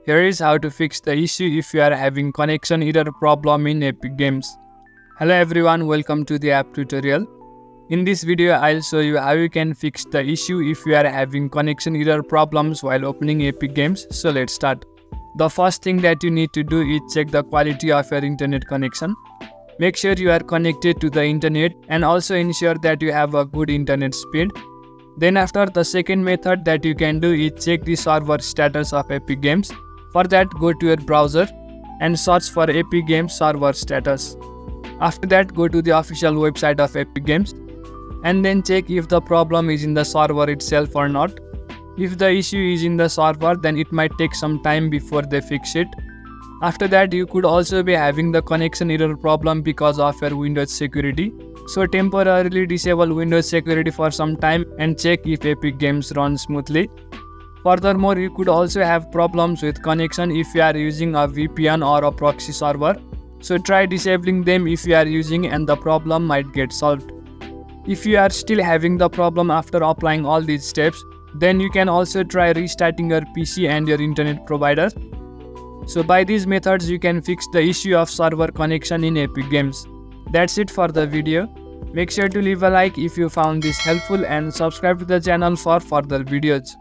Here is how to fix the issue if you are having connection error problem in Epic Games. Hello everyone, welcome to the app tutorial. In this video, I'll show you how you can fix the issue if you are having connection error problems while opening Epic Games. So let's start. The first thing that you need to do is check the quality of your internet connection. Make sure you are connected to the internet and also ensure that you have a good internet speed. Then after, the second method that you can do is check the server status of Epic Games. For that, go to your browser and search for Epic Games server status. After that, go to the official website of Epic Games and then check if the problem is in the server itself or not. If the issue is in the server, then it might take some time before they fix it. After that, you could also be having the connection error problem because of your Windows security. So temporarily disable Windows security for some time and check if Epic Games runs smoothly. Furthermore, you could also have problems with connection if you are using a VPN or a proxy server. So try disabling them if you are using and the problem might get solved. If you are still having the problem after applying all these steps, then you can also try restarting your PC and your internet provider. So by these methods, you can fix the issue of server connection in Epic Games. That's it for the video. Make sure to leave a like if you found this helpful and subscribe to the channel for further videos.